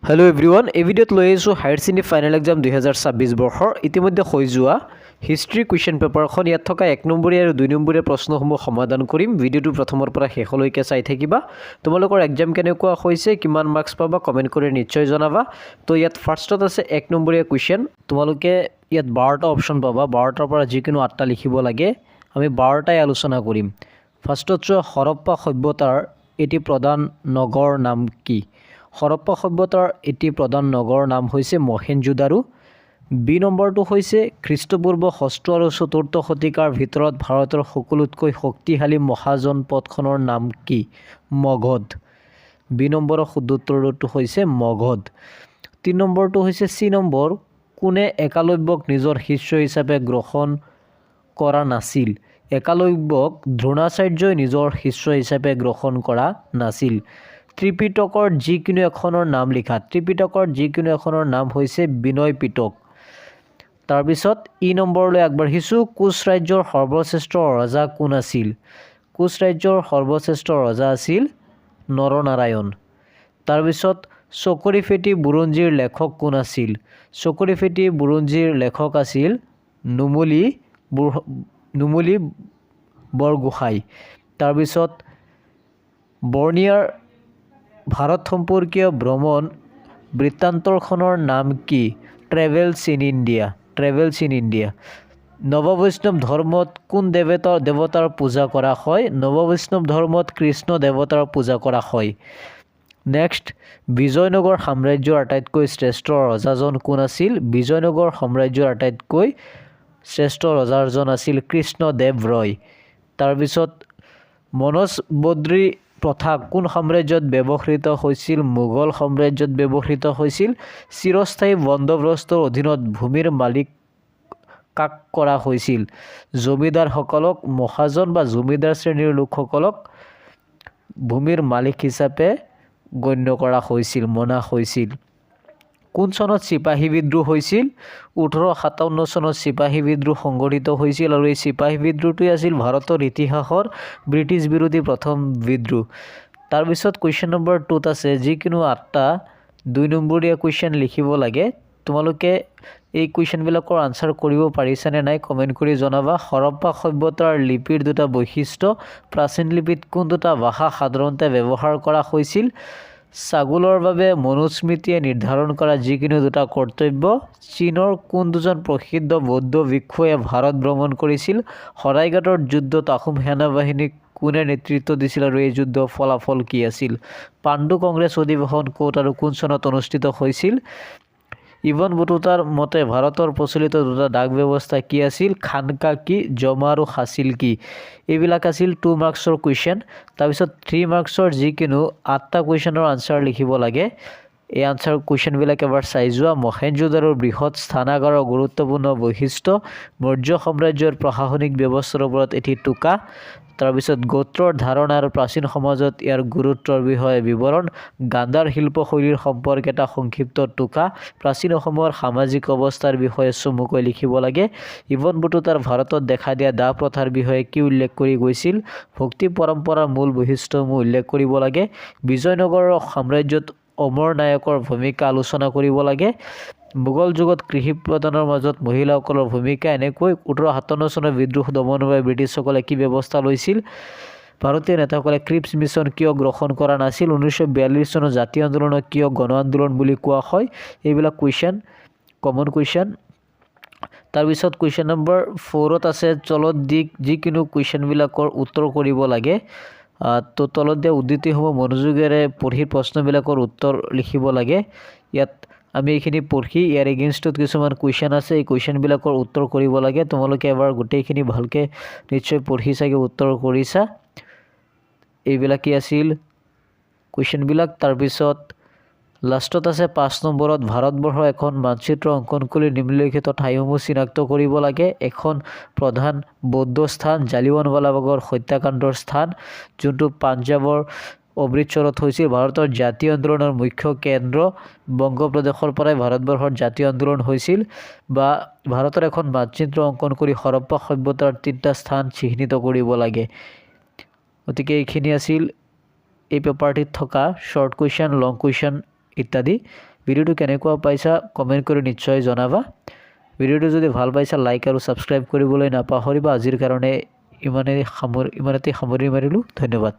Hello' everyone, এই ভিডিঅ'ত লৈ আহিছোঁ হায়াৰ ছেকেণ্ডেৰী ফাইনেল এক্সাম 2026 বৰ্ষৰ ইতিমধ্যে হৈ যোৱা হিষ্ট্ৰী কুৱেশ্যন পেপাৰখন। ইয়াত থকা 1 নম্বৰীয়া আৰু 2 নম্বৰীয়া প্ৰশ্নসমূহ সমাধান কৰিম। ভিডিঅ'টো প্ৰথমৰ পৰা শেষলৈকে চাই থাকিবা। তোমালোকৰ এক্সাম কেনেকুৱা হৈছে, কিমান মাৰ্কছ পাবা, কমেণ্ট কৰি নিশ্চয় জনাবা। তো ইয়াত ফাৰ্ষ্টত আছে 1 নম্বৰীয়া কুৱেশ্যন। তোমালোকে ইয়াত 12টা অপশ্যন পাবা, 12টাৰ পৰা যিকোনো 8টা লিখিব লাগে। আমি 12টাই আলোচনা কৰিম। ফাৰ্ষ্টত চোৱা, হৰপ্পা সভ্যতাৰ এটি প্ৰধান নগৰ নাম কি? হৰপ্পা সভ্যতাৰ এটি প্ৰধান নগৰৰ নাম হৈছে মহেঞ্জোদাৰো। বি নম্বৰটো হৈছে খ্ৰীষ্টপূৰ্ব 6ষ্ঠ আৰু 4ৰ্থ শতিকাৰ ভিতৰত ভাৰতৰ সকলোতকৈ শক্তিশালী মহাজনপদখনৰ নাম কি? মগধ। বি নম্বৰৰ শুদ্ধ উত্তৰটো হৈছে মগধ। 3 নম্বৰটো হৈছে চি নম্বৰ, কোনে একালব্যক নিজৰ শিষ্য হিচাপে গ্ৰহণ কৰা নাছিল? একালব্যক দ্ৰোণাচাৰ্যই নিজৰ শিষ্য হিচাপে গ্ৰহণ কৰা নাছিল। ত্ৰিপিটকৰ যিকোনো এখনৰ নাম লিখা। ত্ৰিপিটকৰ যিকোনো এখনৰ নাম হৈছে বিনয় পিটক। তাৰপিছত ই নম্বৰলৈ আগবাঢ়িছোঁ, কোচ ৰাজ্যৰ সৰ্বশ্ৰেষ্ঠ ৰজা কোন আছিল? কোচ ৰাজ্যৰ সৰ্বশ্ৰেষ্ঠ ৰজা আছিল নৰনাৰায়ণ। তাৰপিছত চকৰি ফেটি বুৰঞ্জীৰ লেখক কোন আছিল? চকৰি ফেটি বুৰঞ্জীৰ লেখক আছিল নুমলী বৰগোহাঁই। তাৰপিছত বৰ্ণিয়াৰ ভাৰত সম্পৰ্কীয় ভ্ৰমণ বৃত্তান্তৰখনৰ নাম কি? Travels in India. Travels in India. নৱবৈষ্ণৱ ধৰ্মত কোন দেৱতাৰ পূজা কৰা হয়? নৱবৈষ্ণৱ ধৰ্মত কৃষ্ণ দেৱতাৰ পূজা কৰা হয়। নেক্সট, বিজয়নগৰ সাম্ৰাজ্যৰ আটাইতকৈ শ্ৰেষ্ঠ ৰজাজন কোন আছিল? বিজয়নগৰ সাম্ৰাজ্যৰ আটাইতকৈ শ্ৰেষ্ঠ ৰজাজন আছিল কৃষ্ণদেৱ ৰয়। তাৰপিছত মনচ বদ্ৰী প্ৰথা কোন সাম্ৰাজ্যত ব্যৱহৃত হৈছিল? মোগল সাম্ৰাজ্যত ব্যৱহৃত হৈছিল। চিৰস্থায়ী বন্দোবস্তৰ অধীনত ভূমিৰ মালিক কাক কৰা হৈছিল? জমিদাৰসকলক। মহাজন বা জমিদাৰ শ্ৰেণীৰ লোকসকলক ভূমিৰ মালিক হিচাপে গণ্য কৰা হৈছিল, মনা হৈছিল। কোন চনত চিপাহী বিদ্ৰোহ হৈছিল? 1857 চনত চিপাহী বিদ্ৰোহ সংঘটিত হৈছিল আৰু এই চিপাহী বিদ্ৰোহটোৱে আছিল ভাৰতৰ ইতিহাসৰ ব্ৰিটিছ বিৰোধী প্ৰথম বিদ্ৰোহ। তাৰপিছত কুৱেশ্যন নম্বৰ 2ত আছে যিকোনো 8টা 2 নম্বৰীয়া কুৱেশ্যন লিখিব লাগে। তোমালোকে এই কুৱেশ্যনবিলাকৰ আনচাৰ কৰিব পাৰিছানে নাই কমেণ্ট কৰি জনাবা। হৰপ্পা সভ্যতাৰ লিপিৰ 2টা বৈশিষ্ট্য। প্ৰাচীন লিপিত কোন 2টা ভাষা সাধাৰণতে ব্যৱহাৰ কৰা হৈছিল? ছাগলৰ বাবে মনুস্মৃতিয়ে নিৰ্ধাৰণ কৰা যিকোনো 2টা কৰ্তব্য। চীনৰ কোন 2জন প্ৰসিদ্ধ বৌদ্ধ ভিক্ষুৱে ভাৰত ভ্ৰমণ কৰিছিল? শৰাইঘাটৰ যুদ্ধত আহোম সেনাবাহিনীক কোনে নেতৃত্ব দিছিল আৰু এই যুদ্ধৰ ফলাফল কি আছিল? পাণ্ডু কংগ্ৰেছ অধিৱেশন ক'ত আৰু কোন চনত অনুষ্ঠিত হৈছিল? ইবন বটুতাৰ মতে ভাৰতৰ প্ৰচলিত 2টা ডাক ব্যৱস্থা কি আছিল? খানকা কি, জমা আৰু হাচিল কি? এইবিলাক আছিল 2 মাৰ্কছৰ কুৱেশ্যন। তাৰপিছত 3 মাৰ্কছৰ যিকোনো 8টা কুৱেশ্যনৰ আনচাৰ লিখিব লাগে। এই আনচাৰ কুৱেশ্যনবিলাক এবাৰ চাই যোৱা। মহেঞ্জোদাৰোৰ বৃহৎ স্থানাগাৰৰ গুৰুত্বপূৰ্ণ বৈশিষ্ট্য। মৌৰ্য সাম্ৰাজ্যৰ প্ৰশাসনিক ব্যৱস্থাৰ ওপৰত এটি টোকা। তাৰপিছত গোত্ৰৰ ধাৰণা আৰু প্ৰাচীন সমাজত ইয়াৰ গুৰুত্বৰ বিষয়ে বিৱৰণ। গান্ধাৰ শিল্পশৈলীৰ সম্পৰ্কে এটা সংক্ষিপ্ত টোকা। প্ৰাচীন অসমৰ সামাজিক অৱস্থাৰ বিষয়ে চমুকৈ লিখিব লাগে। ইবন বটুতাৰ ভাৰতত দেখা দিয়া দাহ প্ৰথাৰ বিষয়ে কি উল্লেখ কৰি গৈছিল? ভক্তি পৰম্পৰাৰ মূল বৈশিষ্ট্যসমূহ উল্লেখ কৰিব লাগে। বিজয়নগৰৰ সাম্ৰাজ্যত অমৰ নায়কৰ ভূমিকা আলোচনা কৰিব লাগে। মোগল যুগত কৃষি প্ৰদানৰ মাজত মহিলাসকলৰ ভূমিকা এনেকৈ। 1857 চনৰ বিদ্ৰোহ দমনৰ বাবে ব্ৰিটিছসকলে কি ব্যৱস্থা লৈছিল? ভাৰতীয় নেতাসকলে ক্ৰিপছ মিছন কিয় গ্ৰহণ কৰা নাছিল? 1942 চনৰ জাতীয় আন্দোলনক কিয় গণ আন্দোলন বুলি কোৱা হয়? এইবিলাক কুৱেশ্যন, কমন কুৱেশ্যন। তাৰপিছত কুৱেশ্যন নম্বৰ 4ত আছে তলত যিকোনো কুৱেশ্যনবিলাকৰ উত্তৰ কৰিব লাগে। তো তলত দিয়া উদ্ধৃতিসমূহ মনোযোগেৰে পঢ়ি প্ৰশ্নবিলাকৰ উত্তৰ লিখিব লাগে। ইয়াত আমি এইখিনি পঢ়ি ইয়াৰ এগেইনষ্টত কিছুমান কুৱেশ্যন আছে, এই কুৱেশ্যনবিলাকৰ উত্তৰ কৰিব লাগে। তোমালোকে এবাৰ গোটেইখিনি ভালকৈ নিশ্চয় পঢ়ি চাগে উত্তৰ কৰিছা। এইবিলাকেই আছিল কুৱেশ্যনবিলাক। তাৰপিছত লাষ্টত আছে 5 নম্বৰত ভাৰতবৰ্ষৰ এখন মানচিত্ৰ অংকন কৰি নিম্নলিখিত ঠাইসমূহ চিনাক্ত কৰিব লাগে। এখন প্ৰধান বৌদ্ধ স্থান, জালিৱানৱালাবাগৰ হত্যাকাণ্ডৰ স্থান, যোনটো পাঞ্জাৱৰ অমৃতসৰত হৈছিল। ভাৰতৰ জাতীয় আন্দোলনৰ মুখ্য কেন্দ্ৰ বংগপ্ৰদেশৰ পৰাই ভাৰতবৰ্ষৰ জাতীয় আন্দোলন হৈছিল। বা ভাৰতৰ এখন মানচিত্ৰ অংকন কৰি হৰপ্পা সভ্যতাৰ 3টা স্থান চিহ্নিত কৰিব লাগে। গতিকে এইখিনি আছিল এই পেপাৰটিত থকা শৰ্ট কুৱেশ্যন, লং কুৱেশ্যন ইত্যাদি। ভিডিঅ'টো কেনেকুৱা পাইছা কমেণ্ট কৰি নিশ্চয় জনাবা। ভিডিঅ'টো যদি ভাল পাইছা লাইক আৰু ছাবস্ক্ৰাইব কৰিবলৈ নাপাহৰিবা। আজিৰ কাৰণে ইমানতে সামৰি মাৰিলোঁ। ধন্যবাদ।